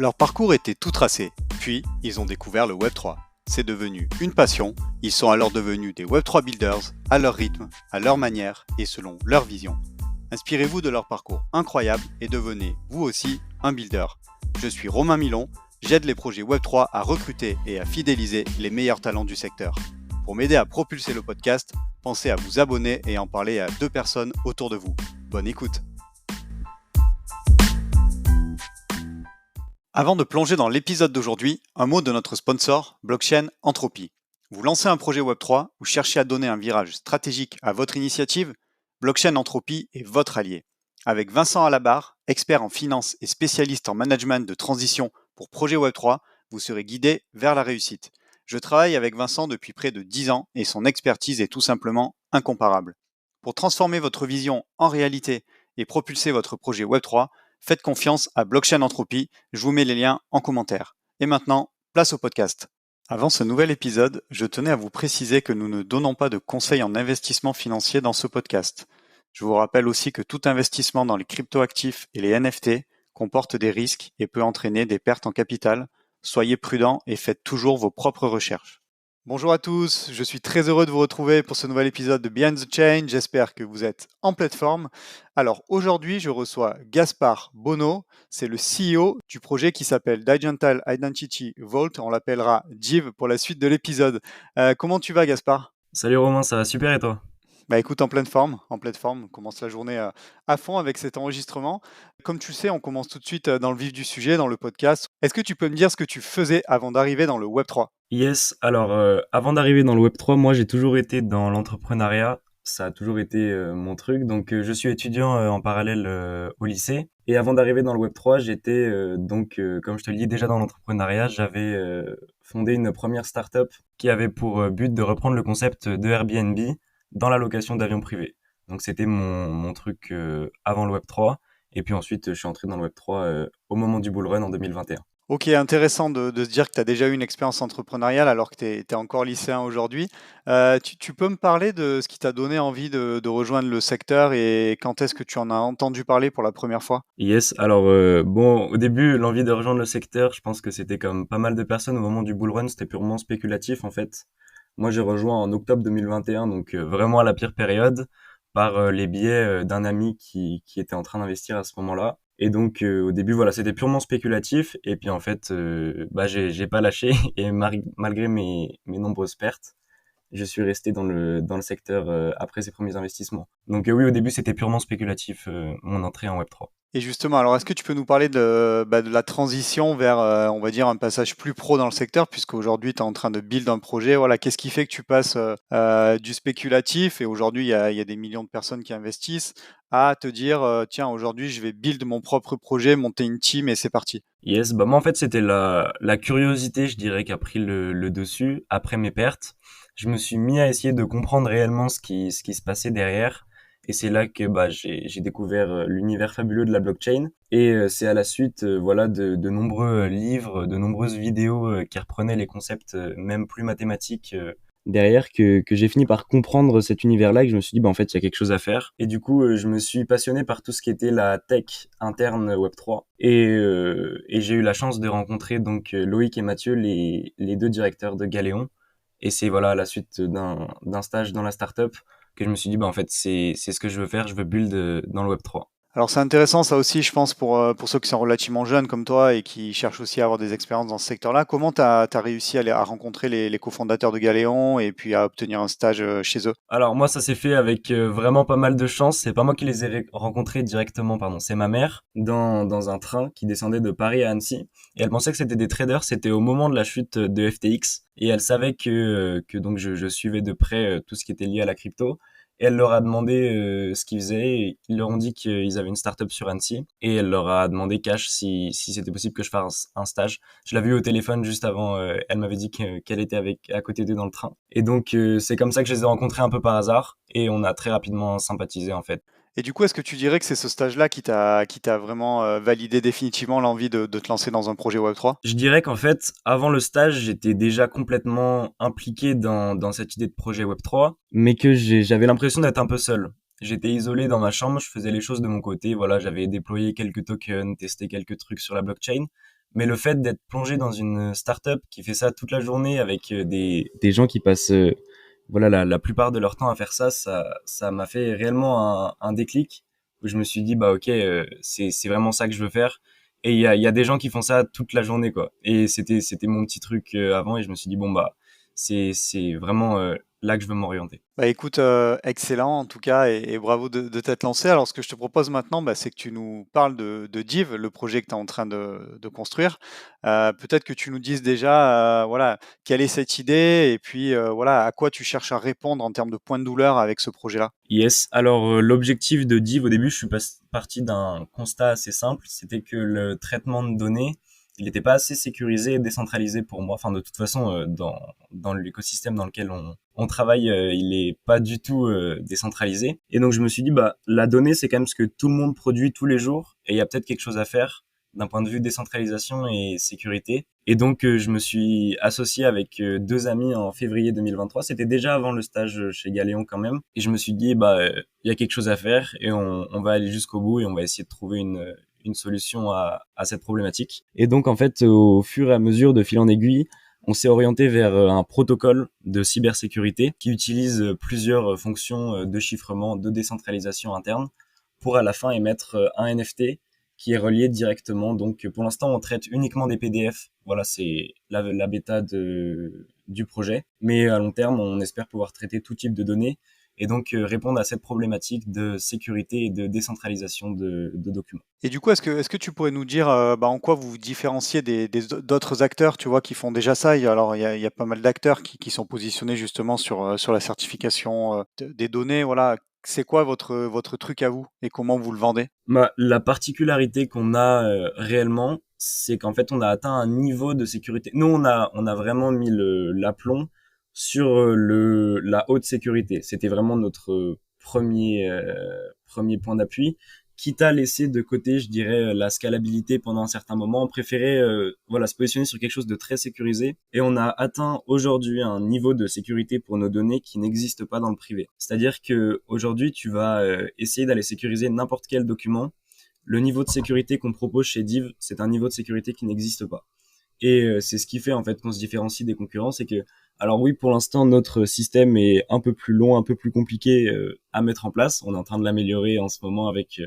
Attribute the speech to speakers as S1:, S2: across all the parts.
S1: Leur parcours était tout tracé, puis ils ont découvert le Web3. C'est devenu une passion, ils sont alors devenus des Web3 builders, à leur rythme, à leur manière et selon leur vision. Inspirez-vous de leur parcours incroyable et devenez, vous aussi, un builder. Je suis Romain Milon, j'aide les projets Web3 à recruter et à fidéliser les meilleurs talents du secteur. Pour m'aider à propulser le podcast, pensez à vous abonner et en parler à 2 personnes autour de vous. Bonne écoute. Avant de plonger dans l'épisode d'aujourd'hui, un mot de notre sponsor, Blockchain Entropy. Vous lancez un projet Web3 ou cherchez à donner un virage stratégique à votre initiative, Blockchain Entropy est votre allié. Avec Vincent à la barre, expert en finance et spécialiste en management de transition pour projet Web3, vous serez guidé vers la réussite. Je travaille avec Vincent depuis près de 10 ans et son expertise est tout simplement incomparable. Pour transformer votre vision en réalité et propulser votre projet Web3, faites confiance à Blockchain Entropy, je vous mets les liens en commentaire. Et maintenant, place au podcast. Avant ce nouvel épisode, je tenais à vous préciser que nous ne donnons pas de conseils en investissement financier dans ce podcast. Je vous rappelle aussi que tout investissement dans les cryptoactifs et les NFT comporte des risques et peut entraîner des pertes en capital. Soyez prudents et faites toujours vos propres recherches. Bonjour à tous, je suis très heureux de vous retrouver pour ce nouvel épisode de Behind the Chain. J'espère que vous êtes en pleine forme. Alors aujourd'hui, je reçois Gaspard Bonneau, c'est le CEO du projet qui s'appelle Digital Identity Vault. On l'appellera DIV pour la suite de l'épisode. Comment tu vas, Gaspard ?
S2: Salut Romain, ça va super et toi?
S1: Bah écoute, en pleine forme, on commence la journée à fond avec cet enregistrement. Comme tu le sais, on commence tout de suite dans le vif du sujet, dans le podcast. Est-ce que tu peux me dire ce que tu faisais avant d'arriver dans le Web3 ?
S2: Yes, alors avant d'arriver dans le Web3, moi j'ai toujours été dans l'entrepreneuriat, ça a toujours été mon truc, donc je suis étudiant en parallèle au lycée. Et avant d'arriver dans le Web3, j'étais comme je te le dis, déjà dans l'entrepreneuriat, j'avais fondé une première startup qui avait pour but de reprendre le concept de Airbnb dans la location d'avions privés. Donc c'était mon truc avant le Web3, et puis ensuite je suis entré dans le Web3 au moment du bull run en 2021.
S1: Ok, intéressant de se dire que tu as déjà eu une expérience entrepreneuriale alors que tu es encore lycéen aujourd'hui. Tu peux me parler de ce qui t'a donné envie de rejoindre le secteur et quand est-ce que tu en as entendu parler pour la première fois?
S2: Yes, alors bon, au début, l'envie de rejoindre le secteur, je pense que c'était comme pas mal de personnes au moment du bull run, c'était purement spéculatif en fait. Moi, j'ai rejoint en octobre 2021, donc vraiment à la pire période, par les biais d'un ami qui était en train d'investir à ce moment-là. Et donc au début, voilà, c'était purement spéculatif. Et puis en fait, j'ai pas lâché et malgré mes nombreuses pertes, je suis resté dans le secteur après ces premiers investissements. Donc oui, au début, c'était purement spéculatif mon entrée en Web3.
S1: Et justement, alors est-ce que tu peux nous parler de la transition vers, on va dire, un passage plus pro dans le secteur, puisqu'aujourd'hui tu es en train de build un projet. Voilà, qu'est-ce qui fait que tu passes du spéculatif, et aujourd'hui il y a des millions de personnes qui investissent, à te dire, tiens, aujourd'hui je vais build mon propre projet, monter une team et c'est parti.
S2: Yes, bah moi en fait c'était la curiosité, je dirais, qui a pris le dessus après mes pertes. Je me suis mis à essayer de comprendre réellement ce qui se passait derrière, et c'est là que j'ai découvert l'univers fabuleux de la blockchain. Et c'est à la suite voilà de nombreux livres, de nombreuses vidéos qui reprenaient les concepts même plus mathématiques derrière que j'ai fini par comprendre cet univers-là, et que je me suis dit bah en fait il y a quelque chose à faire. Et du coup je me suis passionné par tout ce qui était la tech interne Web3, et j'ai eu la chance de rencontrer donc Loïc et Mathieu, les deux directeurs de Galéon. Et c'est voilà à la suite d'un stage dans la startup que je me suis dit bah en fait c'est ce que je veux faire, je veux build dans le Web3.
S1: Alors c'est intéressant ça aussi, je pense, pour ceux qui sont relativement jeunes comme toi et qui cherchent aussi à avoir des expériences dans ce secteur-là. Comment tu as réussi à rencontrer les cofondateurs de Galéon et puis à obtenir un stage chez eux?
S2: Alors moi ça s'est fait avec vraiment pas mal de chance. C'est pas moi qui les ai rencontrés directement, pardon. C'est ma mère dans un train qui descendait de Paris à Annecy, et elle pensait que c'était des traders. C'était au moment de la chute de FTX, et elle savait que donc je suivais de près tout ce qui était lié à la crypto. Et elle leur a demandé ce qu'ils faisaient. Et ils leur ont dit qu'ils avaient une startup sur Annecy, et elle leur a demandé cash si c'était possible que je fasse un stage. Je l'avais eu au téléphone juste avant. Elle m'avait dit qu'elle était à côté d'eux dans le train. Et donc c'est comme ça que je les ai rencontrés un peu par hasard, et on a très rapidement sympathisé en fait.
S1: Et du coup, est-ce que tu dirais que c'est ce stage-là qui t'a vraiment validé définitivement l'envie de te lancer dans un projet Web3?
S2: Je dirais qu'en fait, avant le stage, j'étais déjà complètement impliqué dans cette idée de projet Web3, mais que j'avais l'impression d'être un peu seul. J'étais isolé dans ma chambre, je faisais les choses de mon côté, voilà, j'avais déployé quelques tokens, testé quelques trucs sur la blockchain, Mais le fait d'être plongé dans une startup qui fait ça toute la journée avec des gens qui passent voilà la plupart de leur temps à faire ça, ça m'a fait réellement un déclic où je me suis dit bah ok, c'est vraiment ça que je veux faire. Et il y a des gens qui font ça toute la journée quoi. Et c'était mon petit truc avant et je me suis dit bon bah c'est vraiment là que je veux m'orienter.
S1: Bah écoute, excellent en tout cas et bravo de t'être lancé. Alors ce que je te propose maintenant, bah, c'est que tu nous parles de Div, le projet que tu es en train de construire. Peut-être que tu nous dises déjà, voilà, quelle est cette idée et puis, voilà, à quoi tu cherches à répondre en termes de points de douleur avec ce projet-là?
S2: Yes. Alors l'objectif de Div au début, je suis parti d'un constat assez simple, c'était que le traitement de données, il n'était pas assez sécurisé et décentralisé pour moi. Enfin de toute façon, dans l'écosystème dans lequel on travaille, il est pas du tout décentralisé. Et donc je me suis dit bah la donnée c'est quand même ce que tout le monde produit tous les jours et il y a peut-être quelque chose à faire d'un point de vue décentralisation et sécurité. Et donc, je me suis associé avec deux amis en février 2023. C'était déjà avant le stage chez Galéon quand même. Et je me suis dit, bah, il y a quelque chose à faire et on va aller jusqu'au bout et on va essayer de trouver une solution à cette problématique. Et donc, en fait, au fur et à mesure de fil en aiguille, on s'est orienté vers un protocole de cybersécurité qui utilise plusieurs fonctions de chiffrement, de décentralisation interne pour à la fin émettre un NFT qui est relié directement. Donc pour l'instant, on traite uniquement des PDF. Voilà, c'est la bêta du projet. Mais à long terme, on espère pouvoir traiter tout type de données et donc répondre à cette problématique de sécurité et de décentralisation de documents.
S1: Et du coup, est-ce que tu pourrais nous dire, bah, en quoi vous vous différenciez d'autres acteurs, tu vois, qui font déjà ça? Il y a pas mal d'acteurs qui sont positionnés justement sur la certification, des données, voilà. C'est quoi votre truc à vous et comment vous le vendez?
S2: Bah, la particularité qu'on a réellement, c'est qu'en fait, on a atteint un niveau de sécurité. Nous, on a vraiment mis l'aplomb sur la haute sécurité. C'était vraiment notre premier point d'appui. Quitte à laisser de côté, je dirais, la scalabilité pendant un certain moment, on préférait voilà, se positionner sur quelque chose de très sécurisé. Et on a atteint aujourd'hui un niveau de sécurité pour nos données qui n'existe pas dans le privé. C'est-à-dire que aujourd'hui, tu vas essayer d'aller sécuriser n'importe quel document. Le niveau de sécurité qu'on propose chez Div, c'est un niveau de sécurité qui n'existe pas. Et c'est ce qui fait en fait qu'on se différencie des concurrents, c'est que alors oui, pour l'instant notre système est un peu plus long, un peu plus compliqué à mettre en place. On est en train de l'améliorer en ce moment avec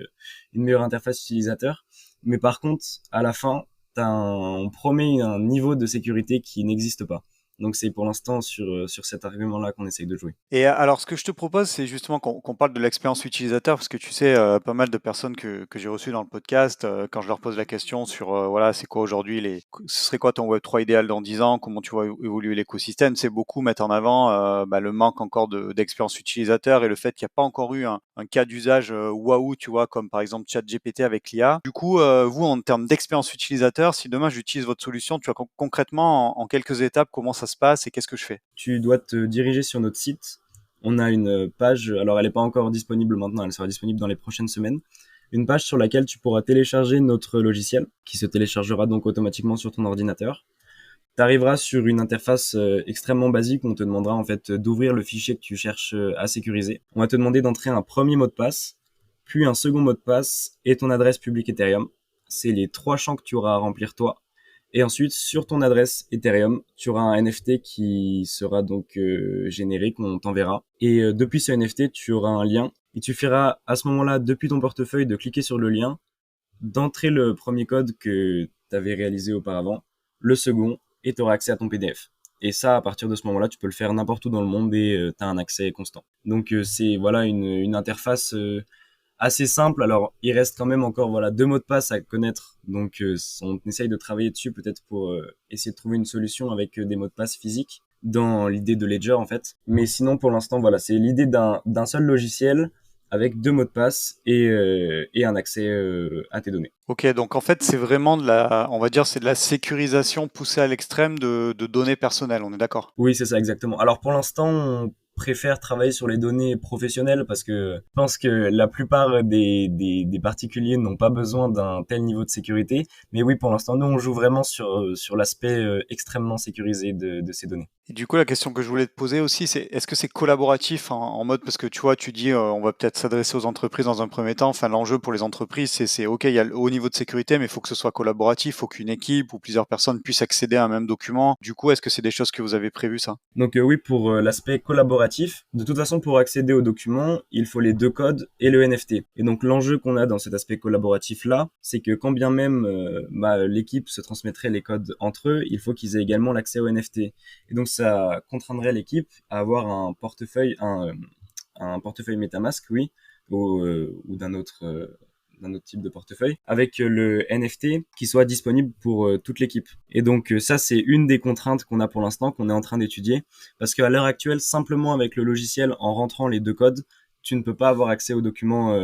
S2: une meilleure interface utilisateur. Mais par contre, à la fin, on promet un niveau de sécurité qui n'existe pas. Donc c'est pour l'instant sur cet argument-là qu'on essaye de jouer.
S1: Et alors, ce que je te propose, c'est justement qu'on parle de l'expérience utilisateur, parce que tu sais, pas mal de personnes que j'ai reçues dans le podcast, quand je leur pose la question sur, voilà, c'est quoi aujourd'hui ce serait quoi ton Web3 idéal dans 10 ans, comment tu vois évoluer l'écosystème, c'est beaucoup mettre en avant bah, le manque encore d'expérience utilisateur et le fait qu'il n'y a pas encore eu un cas d'usage waouh, tu vois, comme par exemple ChatGPT avec l'IA. Du coup, vous, en termes d'expérience utilisateur, si demain j'utilise votre solution, tu vois concrètement, en quelques étapes, comment ça se passe et qu'est-ce que je fais?
S2: Tu dois te diriger sur notre site. On a une page, alors elle n'est pas encore disponible maintenant, elle sera disponible dans les prochaines semaines. Une page sur laquelle tu pourras télécharger notre logiciel, qui se téléchargera donc automatiquement sur ton ordinateur. Tu arriveras sur une interface extrêmement basique où on te demandera en fait d'ouvrir le fichier que tu cherches à sécuriser. On va te demander d'entrer un premier mot de passe, puis un second mot de passe et ton adresse publique Ethereum. C'est les trois champs que tu auras à remplir toi. Et ensuite, sur ton adresse Ethereum, tu auras un NFT qui sera donc généré, qu'on t'enverra. Et depuis ce NFT, tu auras un lien. Il suffira à ce moment-là, depuis ton portefeuille, de cliquer sur le lien, d'entrer le premier code que tu avais réalisé auparavant, le second, et tu auras accès à ton PDF. Et ça, à partir de ce moment-là, tu peux le faire n'importe où dans le monde et tu as un accès constant. Donc c'est voilà une interface assez simple. Alors, il reste quand même encore voilà deux mots de passe à connaître. Donc, on essaye de travailler dessus peut-être pour essayer de trouver une solution avec des mots de passe physiques dans l'idée de Ledger en fait. Mais sinon, pour l'instant, voilà, c'est l'idée d'un seul logiciel avec deux mots de passe et un accès à tes données.
S1: Ok, donc en fait, c'est vraiment on va dire, c'est de la sécurisation poussée à l'extrême de données personnelles, on est d'accord?
S2: Oui, c'est ça exactement. Alors pour l'instant, on préfère travailler sur les données professionnelles parce que je pense que la plupart des particuliers n'ont pas besoin d'un tel niveau de sécurité. Mais oui, pour l'instant, nous, on joue vraiment sur l'aspect extrêmement sécurisé de ces données.
S1: Et du coup, la question que je voulais te poser aussi, c'est est-ce que c'est collaboratif en mode, parce que tu vois, tu dis on va peut-être s'adresser aux entreprises dans un premier temps. Enfin, l'enjeu pour les entreprises, c'est OK, il y a le haut niveau de sécurité, mais il faut que ce soit collaboratif, il faut qu'une équipe ou plusieurs personnes puissent accéder à un même document. Du coup, est-ce que c'est des choses que vous avez prévues, ça?
S2: Donc oui, pour l'aspect collaboratif, de toute façon, pour accéder aux documents, il faut les deux codes et le NFT. Et donc l'enjeu qu'on a dans cet aspect collaboratif-là, c'est que quand bien même l'équipe se transmettrait les codes entre eux, il faut qu'ils aient également l'accès au NFT. Et donc ça contraindrait l'équipe à avoir un portefeuille MetaMask, oui, ou d'un autre type de portefeuille, avec le NFT qui soit disponible pour toute l'équipe. Et donc ça, c'est une des contraintes qu'on a pour l'instant, qu'on est en train d'étudier, parce qu'à l'heure actuelle, simplement avec le logiciel, en rentrant les deux codes, tu ne peux pas avoir accès aux documents.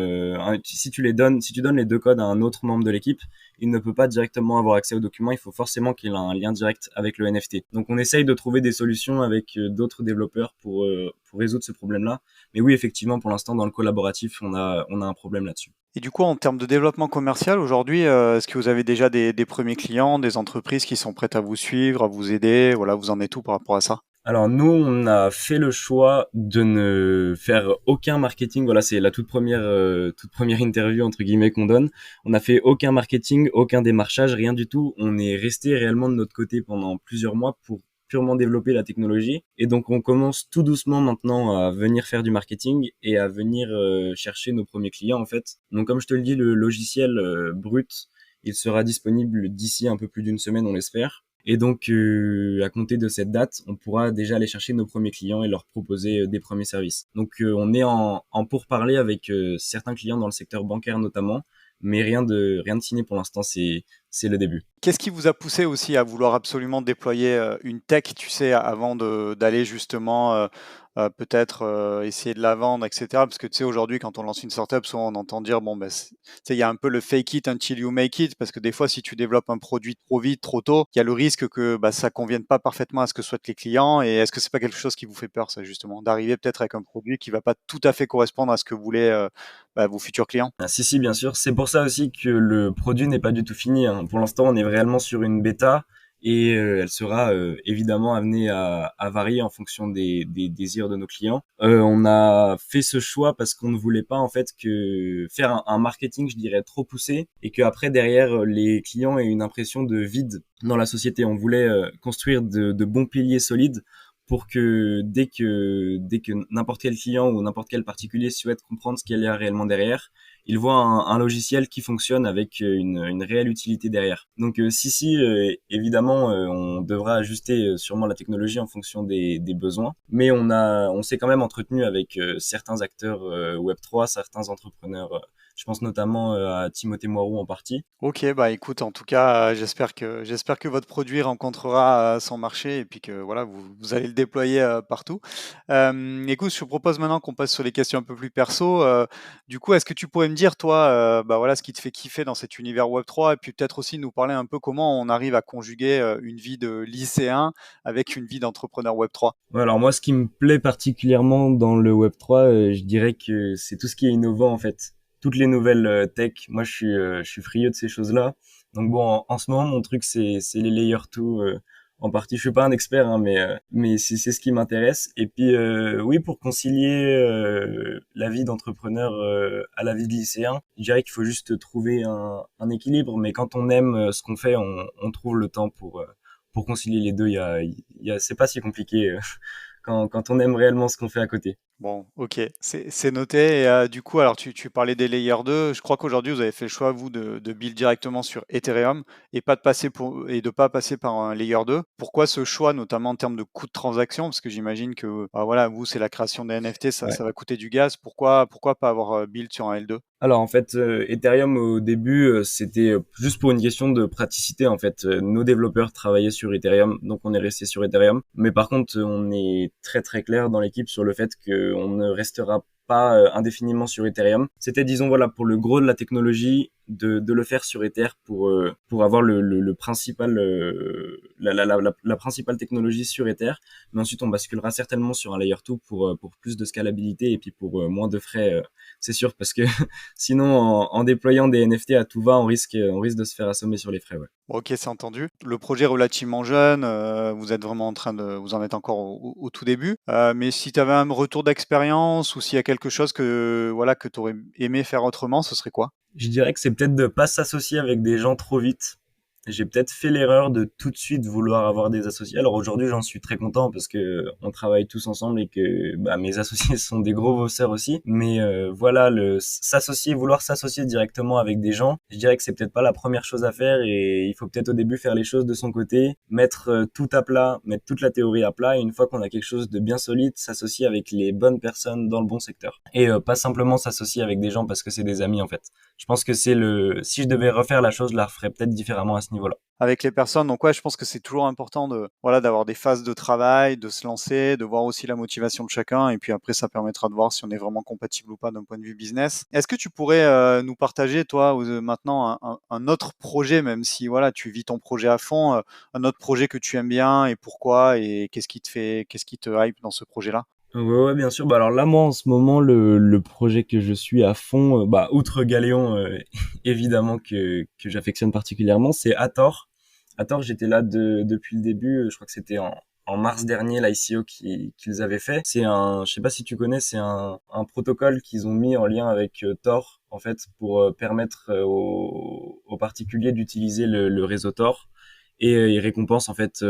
S2: Si tu donnes les deux codes à un autre membre de l'équipe, il ne peut pas directement avoir accès aux documents. Il faut forcément qu'il ait un lien direct avec le NFT. Donc, on essaye de trouver des solutions avec d'autres développeurs pour résoudre ce problème-là. Mais oui, effectivement, pour l'instant, dans le collaboratif, on a un problème là-dessus.
S1: Et du coup, en termes de développement commercial, aujourd'hui, est-ce que vous avez déjà des premiers clients, des entreprises qui sont prêtes à vous suivre, à vous aider? Voilà, vous en êtes où par rapport à ça?
S2: Alors nous, on a fait le choix de ne faire aucun marketing. Voilà, c'est la toute première interview entre guillemets qu'on donne. On n'a fait aucun marketing, aucun démarchage, rien du tout. On est resté réellement de notre côté pendant plusieurs mois pour purement développer la technologie. Et donc on commence tout doucement maintenant à venir faire du marketing et à venir chercher nos premiers clients en fait. Donc comme je te le dis, le logiciel brut, il sera disponible d'ici un peu plus d'une semaine, on l'espère. Et donc, à compter de cette date, on pourra déjà aller chercher nos premiers clients et leur proposer des premiers services. Donc, on est en pourparlers avec certains clients dans le secteur bancaire notamment, mais rien de signé pour l'instant. C'est le début.
S1: Qu'est-ce qui vous a poussé aussi à vouloir absolument déployer une tech, tu sais, avant d'aller justement peut-être essayer de la vendre, etc. Parce que tu sais, aujourd'hui, quand on lance une startup, souvent on entend dire, bon, ben, tu sais, il y a un peu le fake it until you make it, parce que des fois, si tu développes un produit trop vite, trop tôt, il y a le risque que bah, ça convienne pas parfaitement à ce que souhaitent les clients. Et est-ce que c'est pas quelque chose qui vous fait peur, ça, justement, d'arriver peut-être avec un produit qui va pas tout à fait correspondre à ce que voulaient bah, vos futurs clients?
S2: Ah, si, bien sûr. C'est pour ça aussi que le produit n'est pas du tout fini, hein. Pour l'instant, on est réellement sur une bêta et elle sera évidemment amenée à varier en fonction des désirs de nos clients. On a fait ce choix parce qu'on ne voulait pas en fait que faire un marketing, je dirais, trop poussé et que après derrière les clients aient une impression de vide dans la société. On voulait construire de bons piliers solides pour que dès que n'importe quel client ou n'importe quel particulier souhaite comprendre ce qu'il y a réellement derrière, il voit un logiciel qui fonctionne avec une réelle utilité derrière. Donc évidemment, on devra ajuster sûrement la technologie en fonction des besoins, mais on s'est quand même entretenu avec certains acteurs Web3, certains entrepreneurs. Je pense notamment à Timothée Moirou en partie.
S1: Ok, bah écoute, en tout cas, j'espère que votre produit rencontrera son marché et puis que voilà, vous allez le déployer partout. Écoute, je te propose maintenant qu'on passe sur les questions un peu plus perso. Du coup, est-ce que tu pourrais me dire, toi, bah voilà, ce qui te fait kiffer dans cet univers Web3 et puis peut-être aussi nous parler un peu comment on arrive à conjuguer une vie de lycéen avec une vie d'entrepreneur Web3?
S2: Ouais, alors moi, ce qui me plaît particulièrement dans le Web3, je dirais que c'est tout ce qui est innovant en fait. Toutes les nouvelles tech, moi je suis friand de ces choses-là. Donc bon, en ce moment, mon truc c'est les layer 2 en partie. Je suis pas un expert, hein, mais c'est ce qui m'intéresse. Et puis oui, pour concilier la vie d'entrepreneur à la vie de lycéen, je dirais qu'il faut juste trouver un équilibre. Mais quand on aime ce qu'on fait, on trouve le temps pour concilier les deux. C'est pas si compliqué quand on aime réellement ce qu'on fait à côté.
S1: Bon, ok, c'est noté. Et du coup, alors tu parlais des layers 2. Je crois qu'aujourd'hui, vous avez fait le choix, vous, de build directement sur Ethereum et et de pas passer par un layer 2. Pourquoi ce choix, notamment en termes de coût de transaction? Parce que j'imagine que bah, voilà, vous, c'est la création des NFT,
S2: Ouais.
S1: ça va coûter du gaz. Pourquoi pas avoir build sur un L2?
S2: Alors en fait, Ethereum au début, c'était juste pour une question de praticité. En fait, nos développeurs travaillaient sur Ethereum, donc on est resté sur Ethereum. Mais par contre, on est très très clair dans l'équipe sur le fait qu'on ne restera pas indéfiniment sur Ethereum. C'était, disons, voilà, pour le gros de la technologie, de le faire sur Ether pour avoir le principal, la principale technologie sur Ether. Mais ensuite, on basculera certainement sur un layer 2 pour plus de scalabilité et puis pour moins de frais, c'est sûr, parce que sinon, en déployant des NFT à tout va, on risque de se faire assommer sur les frais, ouais.
S1: Ok, c'est entendu. Le projet est relativement jeune, vous êtes vraiment vous en êtes encore au tout début. Mais si tu avais un retour d'expérience ou s'il y a quelque chose que voilà que tu aurais aimé faire autrement, ce serait quoi?
S2: Je dirais que c'est peut-être de pas s'associer avec des gens trop vite. J'ai peut-être fait l'erreur de tout de suite vouloir avoir des associés. Alors aujourd'hui, j'en suis très content parce que on travaille tous ensemble et que mes associés sont des gros bosseurs aussi. Mais voilà, vouloir s'associer directement avec des gens, je dirais que c'est peut-être pas la première chose à faire et il faut peut-être au début faire les choses de son côté, mettre tout à plat, mettre toute la théorie à plat et une fois qu'on a quelque chose de bien solide, s'associer avec les bonnes personnes dans le bon secteur. Et pas simplement s'associer avec des gens parce que c'est des amis en fait. Je pense que si je devais refaire la chose, je la referais peut-être différemment à ce niveau-là.
S1: Avec les personnes. Donc ouais, je pense que c'est toujours important d'avoir des phases de travail, de se lancer, de voir aussi la motivation de chacun, et puis après ça permettra de voir si on est vraiment compatible ou pas d'un point de vue business. Est-ce que tu pourrais nous partager toi maintenant un autre projet, même si voilà tu vis ton projet à fond, un autre projet que tu aimes bien et pourquoi et qu'est-ce qui te hype dans ce projet-là?
S2: Ouais, bien sûr. Alors là, moi, en ce moment, le projet que je suis à fond, outre Galéon, évidemment que j'affectionne particulièrement, c'est Hathor. Hathor, j'étais là depuis le début. Je crois que c'était en mars dernier, l'ICO qu'ils avaient fait. Je sais pas si tu connais, c'est un protocole qu'ils ont mis en lien avec Tor, en fait, pour permettre aux particuliers d'utiliser le réseau Tor. Et ils récompensent en fait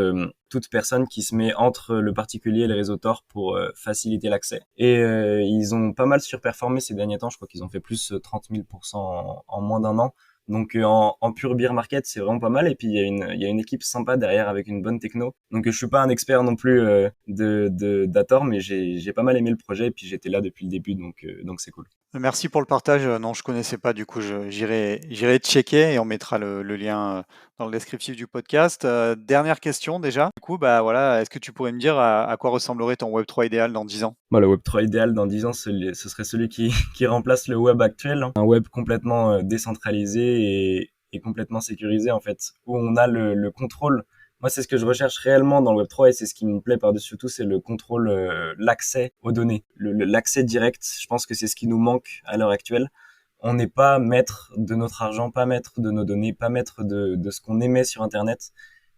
S2: toute personne qui se met entre le particulier et le réseau Tor pour faciliter l'accès. Et ils ont pas mal surperformé ces derniers temps. Je crois qu'ils ont fait plus 30 000% en moins d'un an. Donc en pure beer market, c'est vraiment pas mal. Et puis il y a une équipe sympa derrière avec une bonne techno. Donc je suis pas un expert non plus de d'Ator, mais j'ai pas mal aimé le projet. Et puis j'étais là depuis le début, donc c'est cool.
S1: Merci pour le partage. Non, je connaissais pas. Du coup, j'irai checker et on mettra le lien dans le descriptif du podcast. Dernière question déjà. Du coup, bah voilà, est-ce que tu pourrais me dire à quoi ressemblerait ton Web3 idéal dans 10 ans?
S2: Le Web3 idéal dans 10 ans, ce serait celui qui remplace le web actuel, hein. Un web complètement décentralisé et complètement sécurisé, en fait, où on a le contrôle. Moi, c'est ce que je recherche réellement dans le Web3 et c'est ce qui me plaît par-dessus tout, c'est le contrôle, l'accès aux données, l'accès direct. Je pense que c'est ce qui nous manque à l'heure actuelle. On n'est pas maître de notre argent, pas maître de nos données, pas maître de ce qu'on émet sur Internet.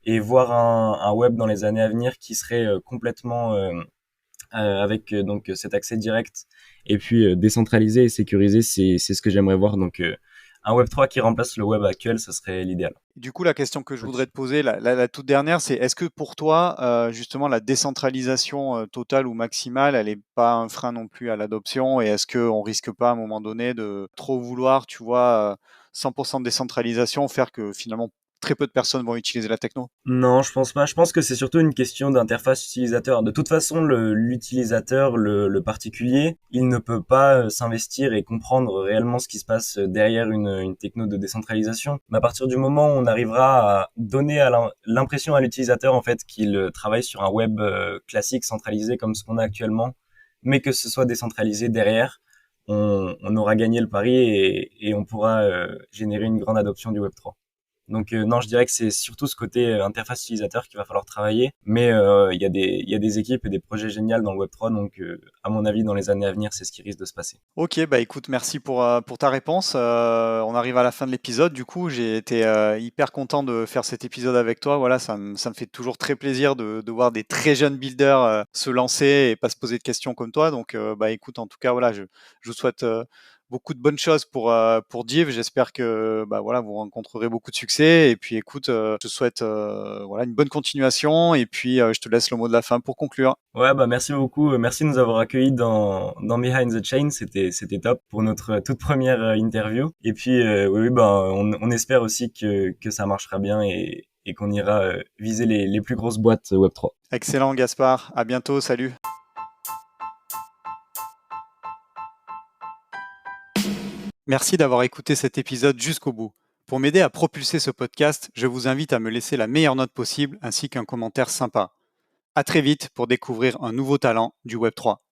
S2: Et voir un web dans les années à venir qui serait complètement avec donc cet accès direct et puis décentralisé et sécurisé, c'est ce que j'aimerais voir. Donc un Web3 qui remplace le web actuel, ce serait l'idéal.
S1: Du coup, la question que je voudrais te poser, la toute dernière, c'est est-ce que pour toi, justement, la décentralisation totale ou maximale, elle n'est pas un frein non plus à l'adoption et est-ce qu'on risque pas à un moment donné de trop vouloir, tu vois, 100% de décentralisation, faire que finalement très peu de personnes vont utiliser la techno?
S2: Non, je pense pas. Je pense que c'est surtout une question d'interface utilisateur. De toute façon, l'utilisateur, le particulier, il ne peut pas s'investir et comprendre réellement ce qui se passe derrière une techno de décentralisation. Mais à partir du moment où on arrivera à donner l'impression à l'utilisateur en fait qu'il travaille sur un web classique centralisé comme ce qu'on a actuellement, mais que ce soit décentralisé derrière, on aura gagné le pari et on pourra générer une grande adoption du Web3. Donc non, je dirais que c'est surtout ce côté interface utilisateur qu'il va falloir travailler. Mais il y a des équipes et des projets géniaux dans le Web3. Donc à mon avis, dans les années à venir, c'est ce qui risque de se passer.
S1: Ok, bah écoute, merci pour ta réponse. On arrive à la fin de l'épisode. Du coup, j'ai été hyper content de faire cet épisode avec toi. Voilà, ça me fait toujours très plaisir de voir des très jeunes builders se lancer et pas se poser de questions comme toi. Donc, bah écoute, en tout cas, voilà, je vous souhaite beaucoup de bonnes choses pour Div. J'espère que bah voilà, vous rencontrerez beaucoup de succès. Et puis, écoute, je te souhaite voilà une bonne continuation. Et puis, je te laisse le mot de la fin pour conclure.
S2: Ouais, merci beaucoup. Merci de nous avoir accueillis dans Behind the Chain. C'était top pour notre toute première interview. Et puis, oui, on espère aussi que ça marchera bien et qu'on ira viser les plus grosses boîtes Web3.
S1: Excellent, Gaspard. À bientôt. Salut. Merci d'avoir écouté cet épisode jusqu'au bout. Pour m'aider à propulser ce podcast, je vous invite à me laisser la meilleure note possible ainsi qu'un commentaire sympa. À très vite pour découvrir un nouveau talent du Web3.